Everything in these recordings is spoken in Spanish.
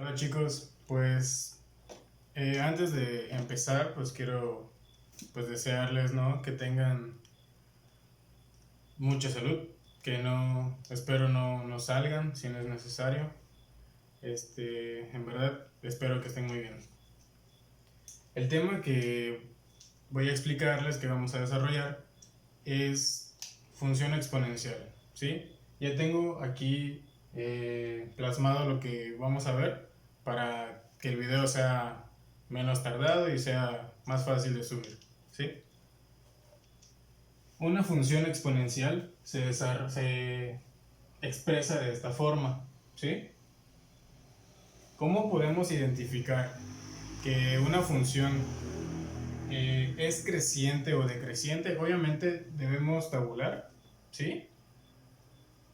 Hola chicos, antes de empezar pues quiero desearles, ¿no?, que tengan mucha salud, que no, espero no salgan si no es necesario. En verdad espero que estén muy bien. El tema que voy a explicarles, que vamos a desarrollar, es función exponencial, ¿sí? Ya tengo aquí plasmado lo que vamos a ver para que el video sea menos tardado y sea más fácil de subir, ¿sí? Una función exponencial se expresa de esta forma, ¿sí? ¿Cómo podemos identificar que una función es creciente o decreciente? Obviamente debemos tabular, ¿sí?,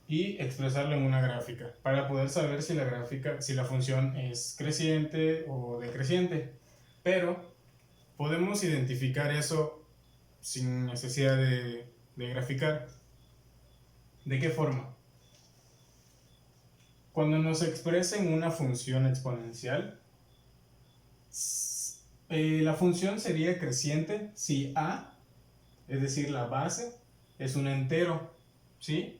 y expresarlo en una gráfica para poder saber si la función es creciente o decreciente. Pero podemos identificar eso sin necesidad de graficar. ¿De qué forma? Cuando nos expresen una función exponencial, la función sería creciente si a, es decir, la base, es un entero, ¿sí?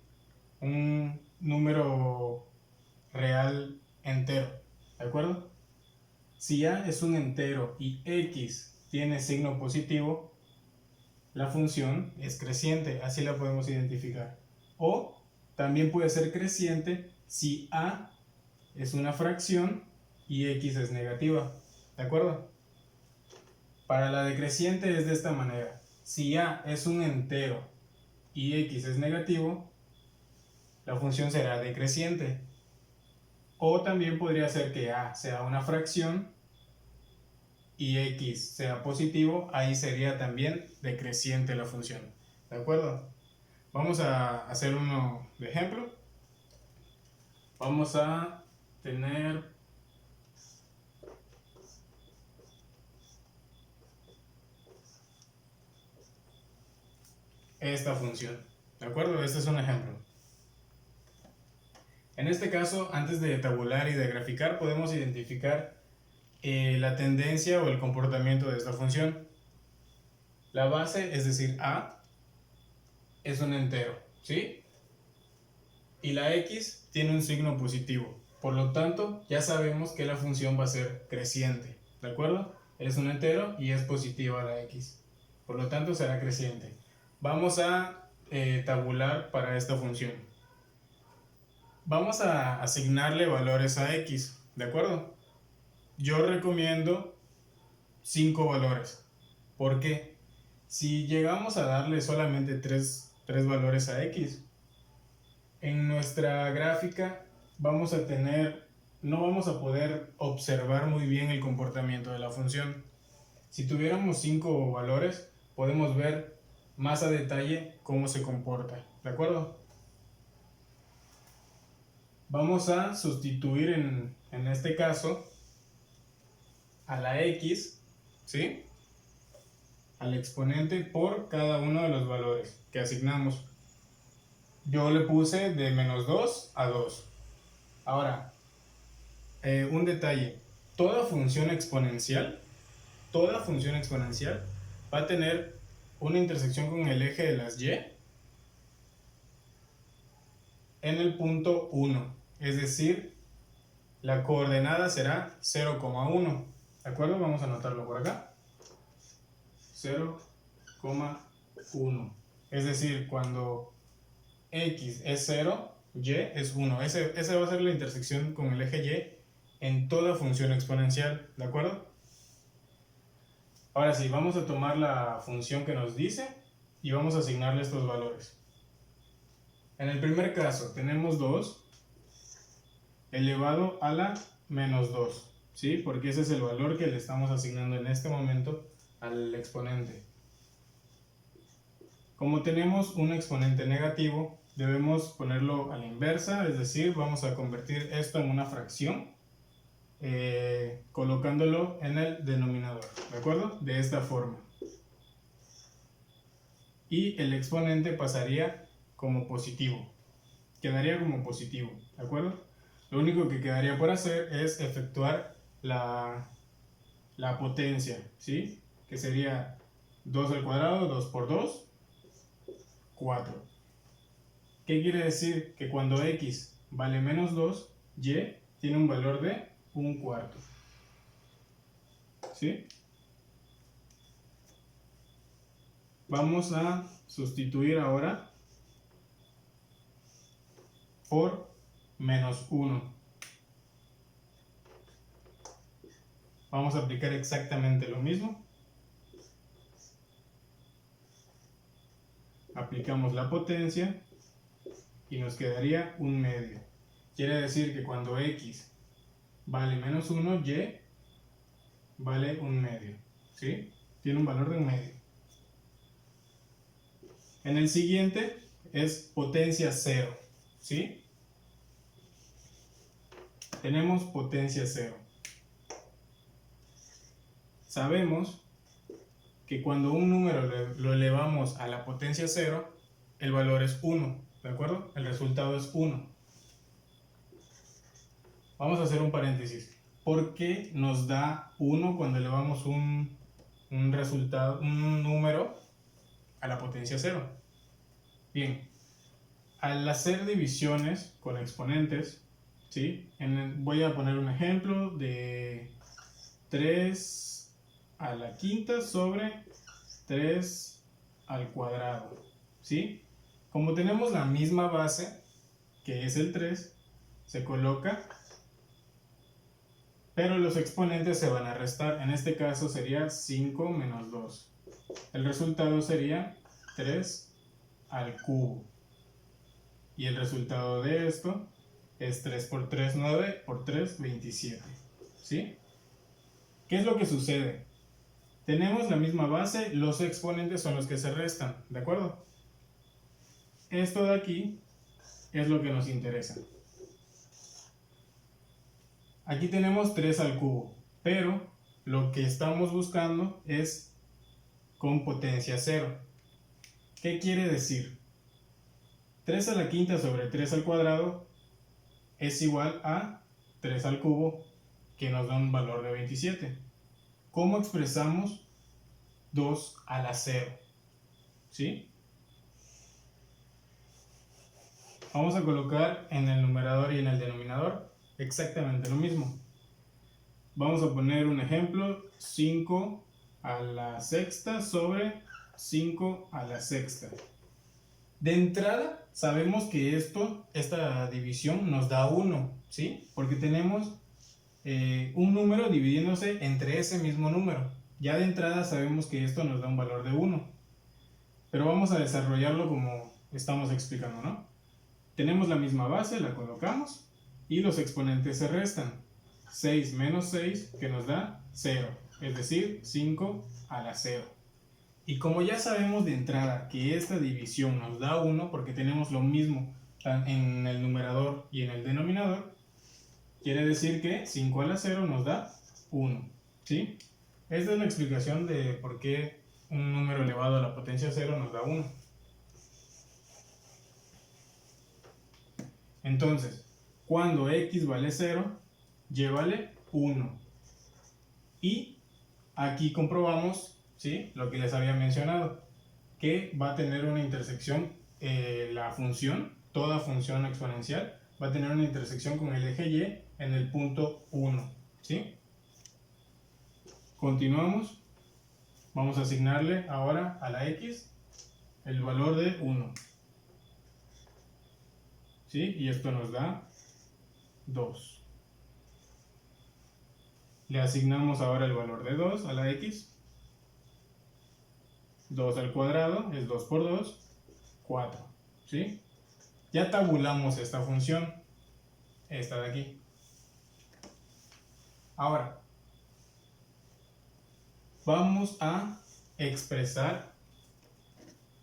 Un número real entero, ¿de acuerdo? Si a es un entero y x tiene signo positivo, la función es creciente, así la podemos identificar. O también puede ser creciente si a es una fracción y x es negativa, ¿de acuerdo? Para la decreciente es de esta manera: si a es un entero y x es negativo, la función será decreciente. O también podría ser que a sea una fracción y x sea positivo, ahí sería también decreciente la función, ¿de acuerdo? Vamos a hacer uno de ejemplo. Vamos a tener esta función, ¿de acuerdo? Este es un ejemplo. En este caso, antes de tabular y de graficar, podemos identificar la tendencia o el comportamiento de esta función. La base, es decir, a, es un entero, ¿sí? Y la x tiene un signo positivo. Por lo tanto, ya sabemos que la función va a ser creciente, ¿de acuerdo? Es un entero y es positiva la x. Por lo tanto, será creciente. Vamos a tabular para esta función. Vamos a asignarle valores a x, ¿de acuerdo? Yo recomiendo 5 valores. ¿Por qué? Si llegamos a darle solamente 3 valores a x, en nuestra gráfica no vamos a poder observar muy bien el comportamiento de la función. Si tuviéramos 5 valores, podemos ver más a detalle cómo se comporta, ¿de acuerdo? Vamos a sustituir en este caso a la x, ¿sí?, al exponente por cada uno de los valores que asignamos. Yo le puse de -2 a 2. Ahora, un detalle: toda función exponencial va a tener una intersección con el eje de las y en el punto 1, es decir, la coordenada será 0,1, ¿de acuerdo? Vamos a anotarlo por acá: 0,1. Es decir, cuando x es 0, y es 1. Esa va a ser la intersección con el eje y en toda función exponencial, ¿de acuerdo? Ahora sí, vamos a tomar la función que nos dice y vamos a asignarle estos valores. En el primer caso tenemos 2 elevado a la -2, ¿sí? Porque ese es el valor que le estamos asignando en este momento al exponente. Como tenemos un exponente negativo, debemos ponerlo a la inversa, es decir, vamos a convertir esto en una fracción, colocándolo en el denominador, ¿de acuerdo? De esta forma. Y el exponente pasaría como positivo, quedaría como positivo, ¿de acuerdo? Lo único que quedaría por hacer es efectuar la potencia, ¿sí? Que sería 2 al cuadrado, 2 por 2, 4. ¿Qué quiere decir? Que cuando x vale menos 2, y tiene un valor de 1/4. ¿Sí? Vamos a sustituir ahora por menos 1. Vamos a aplicar exactamente lo mismo. Aplicamos la potencia y nos quedaría 1/2. Quiere decir que cuando x vale menos 1, y vale 1/2. ¿Sí? Tiene un valor de 1/2. En el siguiente es potencia 0. ¿Sí? Tenemos potencia 0. Sabemos que cuando un número lo elevamos a la potencia 0, el valor es 1, ¿de acuerdo? El resultado es 1. Vamos a hacer un paréntesis. ¿Por qué nos da 1 cuando elevamos un número a la potencia 0? Bien, al hacer divisiones con exponentes, ¿sí? Voy a poner un ejemplo de 3 a la quinta sobre 3 al cuadrado, ¿sí? Como tenemos la misma base, que es el 3, se coloca, pero los exponentes se van a restar. En este caso sería 5 menos 2. El resultado sería 3 al cubo. Y el resultado de esto es 3 por 3, 9, por 3, 27. ¿Sí? ¿Qué es lo que sucede? Tenemos la misma base, los exponentes son los que se restan, ¿de acuerdo? Esto de aquí es lo que nos interesa. Aquí tenemos 3 al cubo, pero lo que estamos buscando es con potencia 0. ¿Qué quiere decir? 3 a la quinta sobre 3 al cuadrado es igual a 3 al cubo, que nos da un valor de 27. ¿Cómo expresamos 2 a la 0? ¿Sí? Vamos a colocar en el numerador y en el denominador exactamente lo mismo. Vamos a poner un ejemplo, 5 a la sexta sobre 5 a la sexta. De entrada, sabemos que esta división nos da 1, ¿sí? Porque tenemos un número dividiéndose entre ese mismo número. Ya de entrada sabemos que esto nos da un valor de 1. Pero vamos a desarrollarlo como estamos explicando, ¿no? Tenemos la misma base, la colocamos y los exponentes se restan. 6 menos 6 que nos da 0, es decir, 5 a la 0. Y como ya sabemos de entrada que esta división nos da 1 porque tenemos lo mismo en el numerador y en el denominador, quiere decir que 5 a la 0 nos da 1. ¿Sí? Esta es la explicación de por qué un número elevado a la potencia 0 nos da 1. Entonces, cuando x vale 0, y vale 1. Y aquí comprobamos, ¿sí?, lo que les había mencionado, que va a tener una intersección, la función, toda función exponencial, va a tener una intersección con el eje y en el punto 1. ¿Sí? Continuamos. Vamos a asignarle ahora a la x el valor de 1. ¿Sí? Y esto nos da 2. Le asignamos ahora el valor de 2 a la x. 2 al cuadrado es 2 por 2, 4. ¿Sí? Ya tabulamos esta función, esta de aquí. Ahora, vamos a expresar,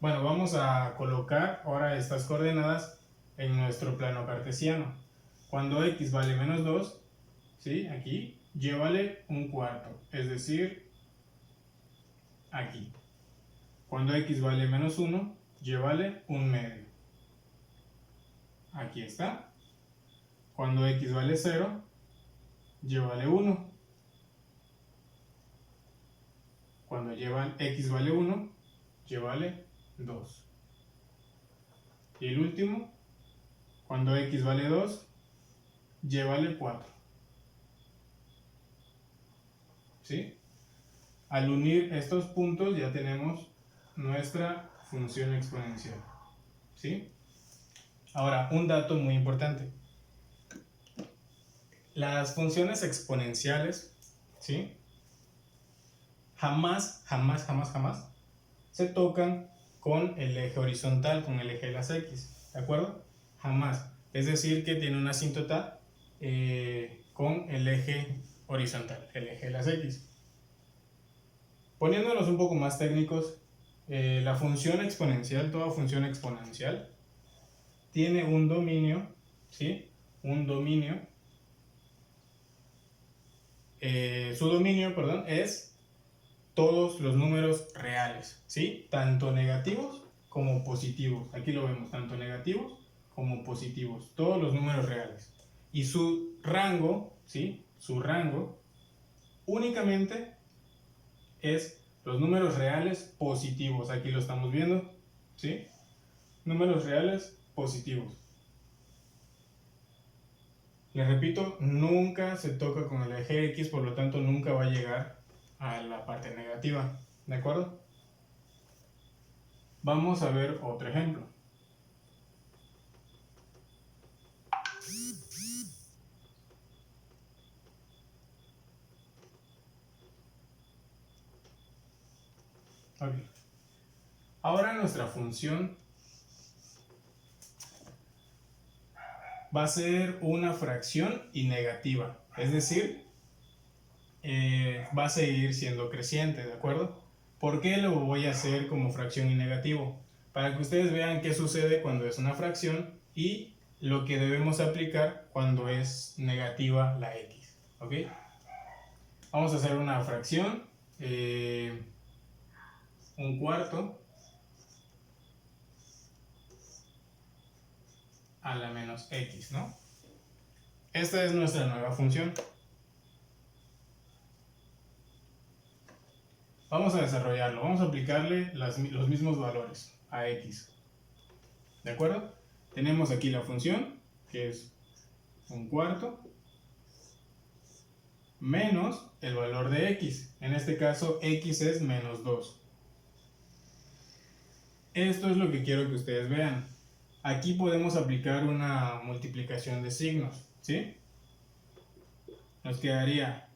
vamos a colocar ahora estas coordenadas en nuestro plano cartesiano. Cuando x vale menos 2, ¿sí?, aquí, y vale 1/4, es decir, aquí. Cuando x vale menos 1, y vale 1/2. Aquí está. Cuando x vale 0, y vale 1. Cuando x vale 1, y vale 2. Y el último, cuando x vale 2, y vale 4. ¿Sí? Al unir estos puntos ya tenemos nuestra función exponencial. ¿Sí? Ahora, un dato muy importante. Las funciones exponenciales, ¿sí? Jamás se tocan con el eje horizontal, con el eje de las x, ¿de acuerdo? Jamás. Es decir, que tiene una asíntota con el eje horizontal, el eje de las x. Poniéndonos un poco más técnicos, la función exponencial, toda función exponencial, tiene un dominio, ¿sí? Un dominio. Su dominio, perdón, es todos los números reales, ¿sí? Tanto negativos como positivos. Aquí lo vemos, tanto negativos como positivos, todos los números reales. Y su rango, ¿sí? Su rango únicamente es los números reales positivos. Aquí lo estamos viendo, ¿sí? Números reales positivos. Les repito, nunca se toca con el eje X, por lo tanto nunca va a llegar a la parte negativa, ¿de acuerdo? Vamos a ver otro ejemplo. Okay. Ahora nuestra función va a ser una fracción y negativa, es decir, va a seguir siendo creciente, ¿de acuerdo? ¿Por qué lo voy a hacer como fracción y negativo? Para que ustedes vean qué sucede cuando es una fracción y lo que debemos aplicar cuando es negativa la x, ¿ok? Vamos a hacer una fracción, un cuarto a la menos x, ¿no? Esta es nuestra nueva función. Vamos a desarrollarlo, vamos a aplicarle los mismos valores a x. ¿De acuerdo? Tenemos aquí la función, que es un cuarto, menos el valor de x. En este caso, x es menos 2. Esto es lo que quiero que ustedes vean. Aquí podemos aplicar una multiplicación de signos, ¿sí? Nos quedaría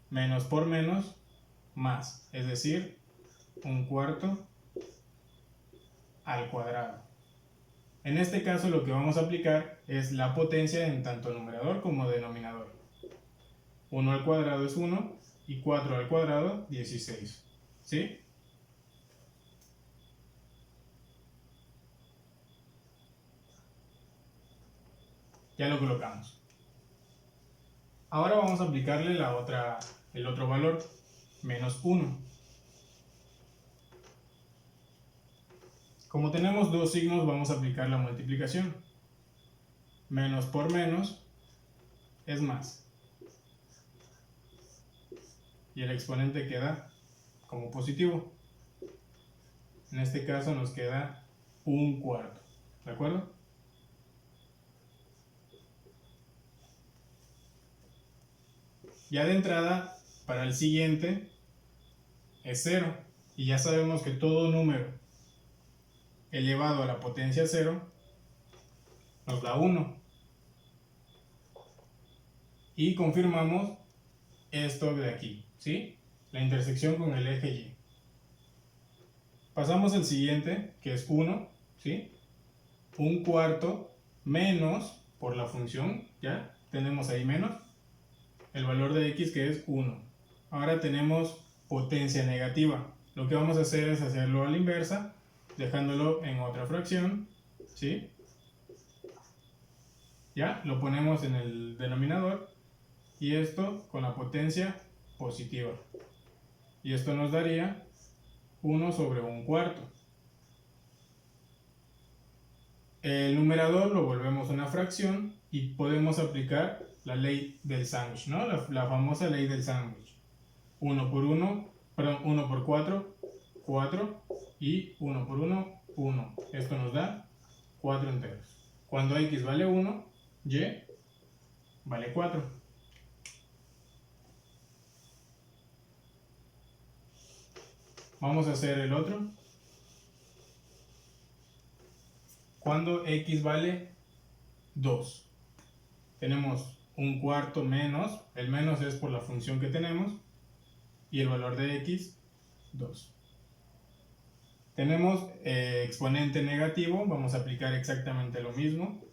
menos por menos, más, es decir, un cuarto al cuadrado. En este caso lo que vamos a aplicar es la potencia en tanto numerador como denominador. 1 al cuadrado es 1 y 4 al cuadrado 16. ¿Sí? Ya lo colocamos. Ahora vamos a aplicarle el otro valor, menos 1. Como tenemos dos signos, vamos a aplicar la multiplicación. Menos por menos es más. Y el exponente queda como positivo. En este caso nos queda un cuarto. ¿De acuerdo? Ya de entrada, para el siguiente es 0. Y ya sabemos que todo número elevado a la potencia 0 nos da 1. Y confirmamos esto de aquí, ¿sí? La intersección con el eje Y. Pasamos al siguiente, que es 1, ¿sí? Un cuarto menos, por la función, ¿ya? Tenemos ahí menos, el valor de x que es 1. Ahora tenemos potencia negativa. Lo que vamos a hacer es hacerlo a la inversa, dejándolo en otra fracción, ¿sí? Ya, lo ponemos en el denominador y esto con la potencia positiva. Y esto nos daría 1 sobre un cuarto. El numerador lo volvemos una fracción y podemos aplicar la ley del sándwich, ¿no? La famosa ley del sándwich. 1 por 1, perdón, 1 por 4, 4 y 1 por 1, 1. Esto nos da 4 enteros. Cuando x vale 1, y vale 4. Vamos a hacer el otro. Cuando x vale 2. Tenemos un cuarto menos, el menos es por la función que tenemos, y el valor de x, 2. Tenemos exponente negativo, vamos a aplicar exactamente lo mismo.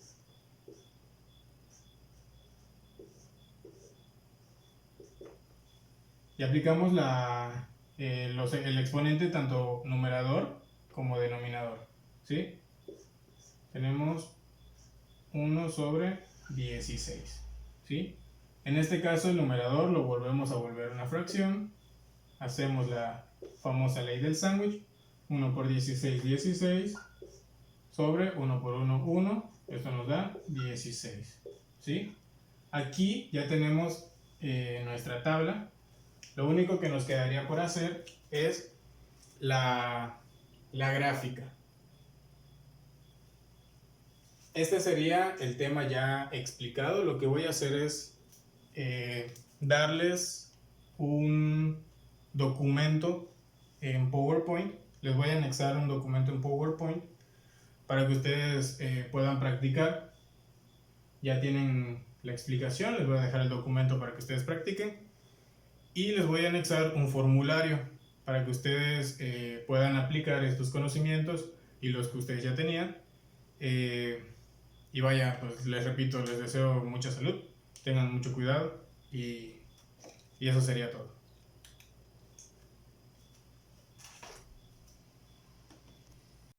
Y aplicamos el exponente tanto numerador como denominador, ¿sí? Tenemos 1 sobre 16, ¿sí? En este caso el numerador lo volvemos a volver una fracción, hacemos la famosa ley del sándwich, 1 por 16, 16, sobre 1 por 1, 1, esto nos da 16, ¿sí? Aquí ya tenemos nuestra tabla. Lo único que nos quedaría por hacer es la gráfica. Este sería el tema ya explicado. Lo que voy a hacer es darles un documento en PowerPoint. Les voy a anexar un documento en PowerPoint para que ustedes puedan practicar. Ya tienen la explicación, les voy a dejar el documento para que ustedes practiquen. Y les voy a anexar un formulario para que ustedes puedan aplicar estos conocimientos y los que ustedes ya tenían. Y vaya, pues les repito, les deseo mucha salud, tengan mucho cuidado y eso sería todo.